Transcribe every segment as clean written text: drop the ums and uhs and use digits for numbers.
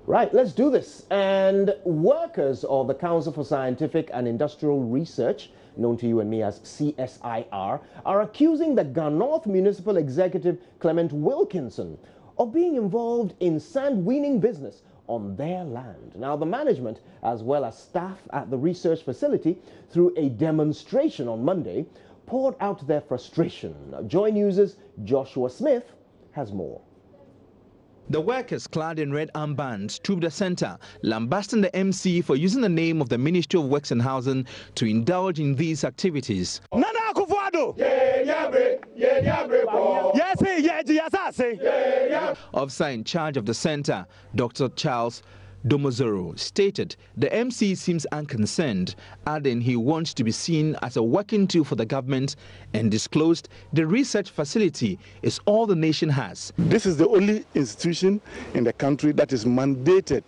Right, let's do this. And workers of the Council for Scientific and Industrial Research, known to you and me as CSIR, are accusing the North Municipal Executive Clement Wilkinson of being involved in sand-winning business on their land. Now, the management, as well as staff at the research facility, through a demonstration on Monday, poured out their frustration. Now, JoyNews' Joshua Smith has more. The workers, clad in red armbands, trooped the centre, lambasting the MC for using the name of the Ministry of Works and Housing to indulge in these activities. Officer in charge of the centre, Dr. Charles Domozoro, stated the MC seems unconcerned, adding he wants to be seen as a working tool for the government, and disclosed the research facility is all the nation has. This is the only institution in the country that is mandated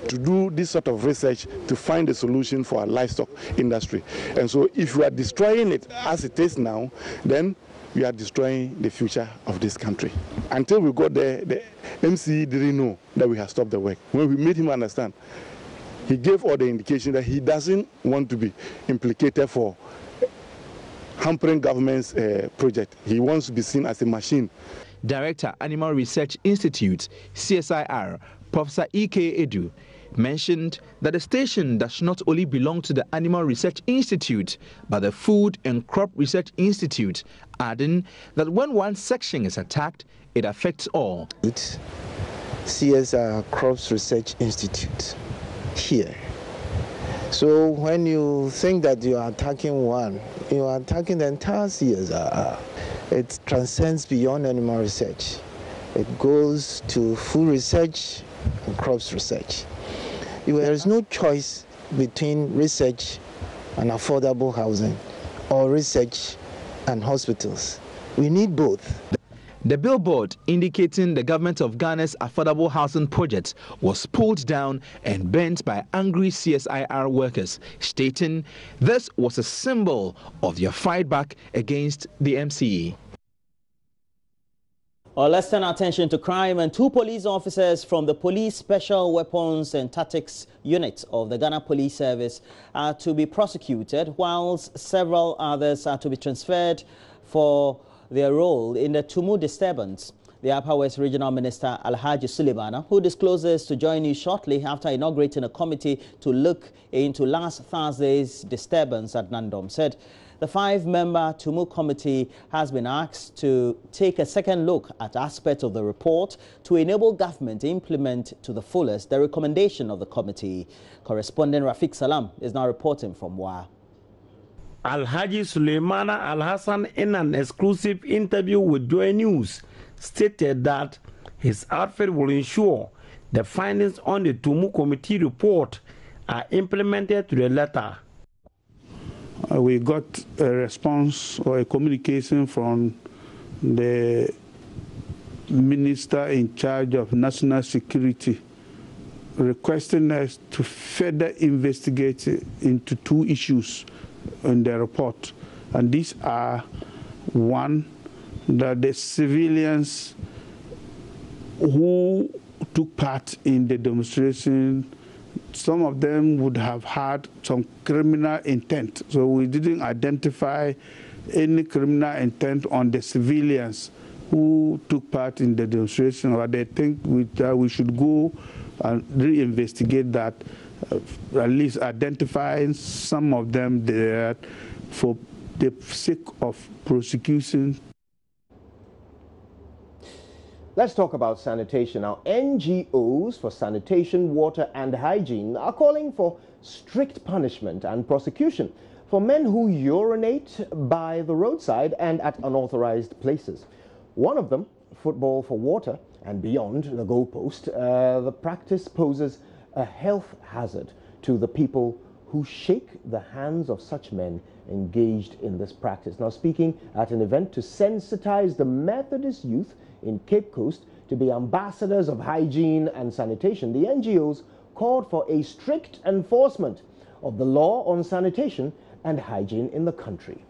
to do this sort of research to find a solution for our livestock industry. And so if you are destroying it as it is now, then we are destroying the future of this country. Until we got there, the MC didn't know that we had stopped the work. When we made him understand, he gave all the indication that he doesn't want to be implicated for hampering government's project. He wants to be seen as a machine. Director, Animal Research Institute, CSIR, Professor E.K. Edu, mentioned that the station does not only belong to the Animal Research Institute, but the Food and Crop Research Institute, adding that when one section is attacked, it affects all. CSIR Crops Research Institute here. So when you think that you are attacking one, you are attacking the entire CSIR. It transcends beyond animal research. It goes to food research and crops research. There is no choice between research and affordable housing or research and hospitals. We need both. The billboard indicating the government of Ghana's affordable housing project was pulled down and burnt by angry CSIR workers, stating this was a symbol of their fight back against the MCE. Let's turn our attention to crime, and 2 police officers from the Police Special Weapons and Tactics Unit of the Ghana Police Service are to be prosecuted, whilst several others are to be transferred for their role in the Tumu disturbance. The Upper West Regional Minister Alhaji Suleimana, who discloses to JoyNews shortly after inaugurating a committee to look into last Thursday's disturbance at Nandom, said the 5-member Tumu committee has been asked to take a second look at aspects of the report to enable government to implement to the fullest the recommendation of the committee. Correspondent Rafiq Salam is now reporting from Wa. Alhaji Suleimana Al-Hassan, in an exclusive interview with JoyNews, stated that his outfit will ensure the findings on the Tumu committee report are implemented to the letter. We got a response or a communication from the Minister in charge of National Security requesting us to further investigate into 2 issues in the report. And these are, one, that the civilians who took part in the demonstration, some of them would have had some criminal intent. So we didn't identify any criminal intent on the civilians who took part in the demonstration, but they think we should go and reinvestigate that, at least identifying some of them there for the sake of prosecution. Let's talk about sanitation. Now, NGOs for sanitation, water and hygiene are calling for strict punishment and prosecution for men who urinate by the roadside and at unauthorized places. One of them, Football for Water and Beyond the Goalpost, the practice poses a health hazard to the people who shake the hands of such men engaged in this practice. Now, speaking at an event to sensitize the Methodist youth in Cape Coast to be ambassadors of hygiene and sanitation, the NGOs called for a strict enforcement of the law on sanitation and hygiene in the country.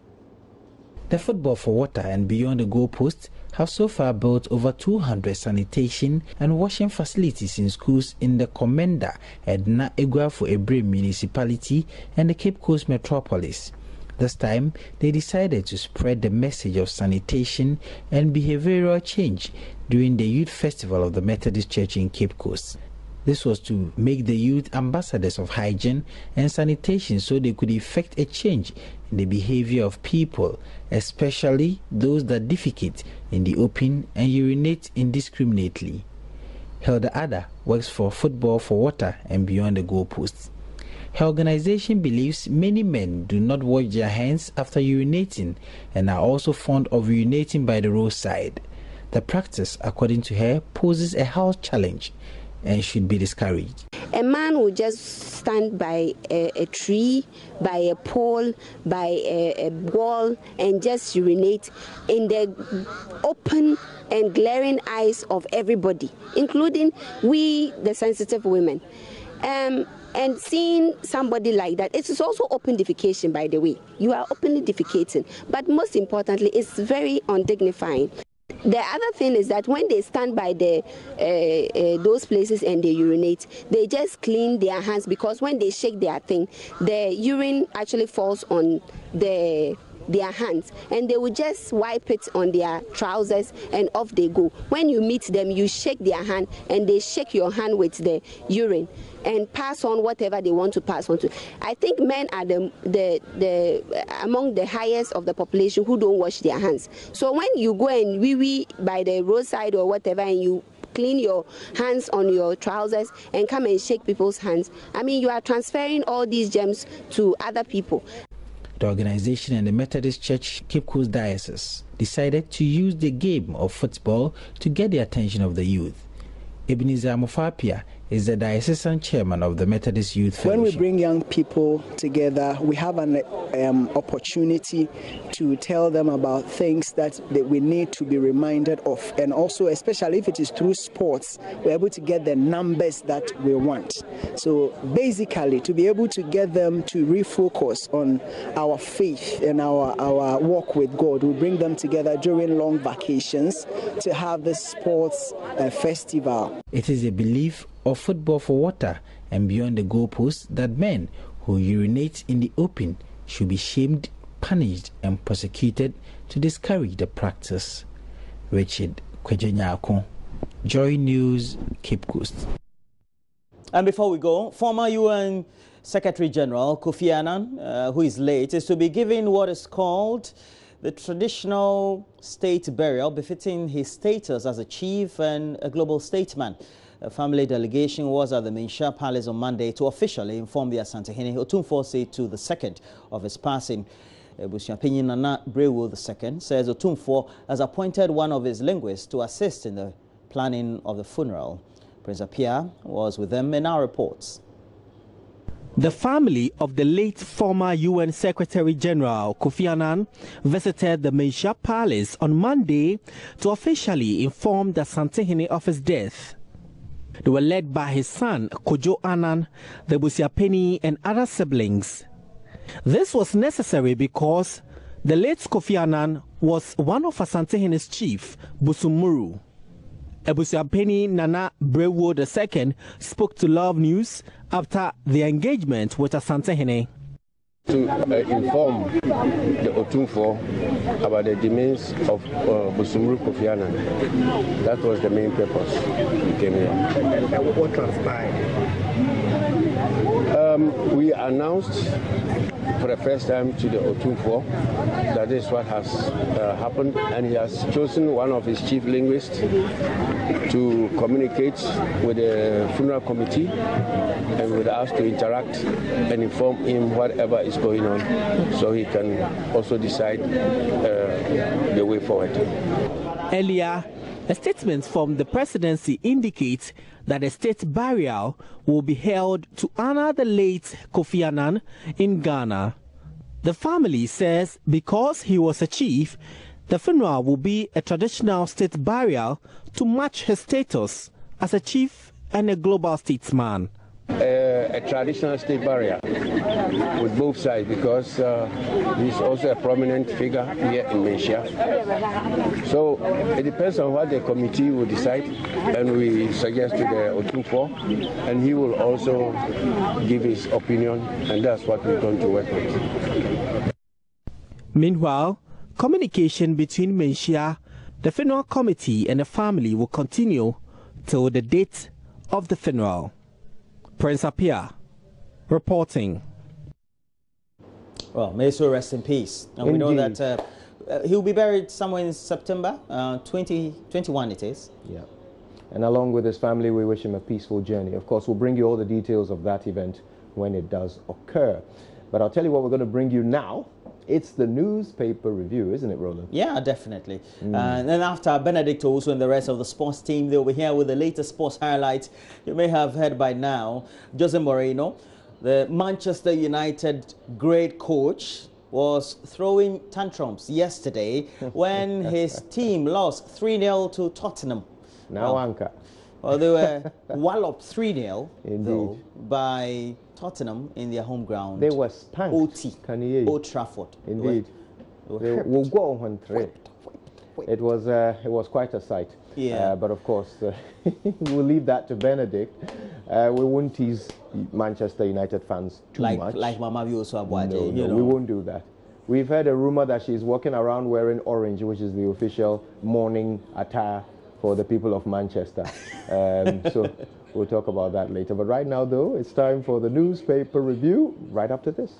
The Football for Water and Beyond the Goalpost have so far built over 200 sanitation and washing facilities in schools in the Komenda, Edna Eguafo Ebre municipality and the Cape Coast metropolis. This time, they decided to spread the message of sanitation and behavioral change during the Youth Festival of the Methodist Church in Cape Coast. This was to make the youth ambassadors of hygiene and sanitation so they could effect a change in the behavior of people, especially those that defecate in the open and urinate indiscriminately. Hilda Ada works for Football for Water and Beyond the Goalposts. Her organization believes many men do not wash their hands after urinating and are also fond of urinating by the roadside. The practice, according to her, poses a health challenge and should be discouraged. A man will just stand by a tree, by a pole, by a wall and just urinate in the open and glaring eyes of everybody, including we, the sensitive women. And seeing somebody like that, it is also open defecation, by the way. You are openly defecating, but most importantly, it's very undignifying. The other thing is that when they stand by those places and they urinate, they just clean their hands, because when they shake their thing, the urine actually falls on their hands, and they will just wipe it on their trousers and off they go. When you meet them, you shake their hand and they shake your hand with the urine and pass on whatever they want to pass on to. I think men are among the highest of the population who don't wash their hands. So when you go and wee by the roadside or whatever and you clean your hands on your trousers and come and shake people's hands, I mean, you are transferring all these germs to other people. The organization and the Methodist Church Cape Coast Diocese decided to use the game of football to get the attention of the youth. Ebenezer Mofapia is the diocesan chairman of the Methodist Youth Fellowship. When we bring young people together, we have an opportunity to tell them about things that we need to be reminded of, and also, especially if it is through sports, we're able to get the numbers that we want. So basically, to be able to get them to refocus on our faith and our walk with God, we bring them together during long vacations to have the sports festival. It is a belief of Football for Water and Beyond the Goalposts that men who urinate in the open should be shamed, punished and prosecuted to discourage the practice. Richard Kwejenyako, Joy News, Cape Coast. And before we go, former UN Secretary General Kofi Annan, who is late, is to be given what is called the traditional state burial befitting his status as a chief and a global statesman. A family delegation was at the Minsha Palace on Monday to officially inform the Asantehene Otumfuo said to the second of his passing. Busuapinyi Nana Brewo II says Otumfuo has appointed one of his linguists to assist in the planning of the funeral. Prince Apia was with them in our reports. The family of the late former UN Secretary General Kofi Annan visited the Minsha Palace on Monday to officially inform the Asantehene of his death. They were led by his son, Kojo Annan, the Busuapeni and other siblings. This was necessary because the late Kofi Annan was one of Asantehene's chief, Busumuru. Busuapeni Nana Brewo II spoke to Love News after the engagement with Asantehene. To inform the Otumfuo about the demise of Busumuru Kofi Annan. That was the main purpose we came here. And what transpired? We announced for the first time to the Otumfuo that this is what has happened, and he has chosen one of his chief linguists to communicate with the funeral committee and with us to interact and inform him whatever is going on, so he can also decide the way forward. Earlier, a statement from the presidency indicates that a state burial will be held to honor the late Kofi Annan in Ghana. The family says because he was a chief, the funeral will be a traditional state burial to match his status as a chief and a global statesman. a traditional state barrier with both sides because he's also a prominent figure here in Malaysia. So it depends on what the committee will decide, and we suggest to the Otumfo, and he will also give his opinion, and that's what we're going to work with. Meanwhile, communication between Malaysia, the funeral committee and the family will continue till the date of the funeral. Prince Apia reporting. Well, may his soul rest in peace. And Indeed. we know that he'll be buried somewhere in September 2021 it is. Yeah. And along with his family, we wish him a peaceful journey. Of course, we'll bring you all the details of that event when it does occur. But I'll tell you what we're going to bring you now. It's the newspaper review, isn't it, Roland? Yeah, definitely. And then after Benedict also and the rest of the sports team, they'll be here with the latest sports highlights. You may have heard by now, Jose Mourinho, the Manchester United great coach, was throwing tantrums yesterday when his team lost 3-0 to Tottenham. Now, Anka. Well, they were walloped 3-0 by Tottenham in their home ground. They were spanked. Old Trafford. Indeed. They will go on 3. It was quite a sight. Yeah. But of course, we'll leave that to Benedict. We won't tease Manchester United fans too much. Like Mama Vioso Abuaje. No, we won't do that. We've heard a rumor that she's walking around wearing orange, which is the official mourning attire for the people of Manchester. So we'll talk about that later. But right now, though, it's time for the newspaper review right after this.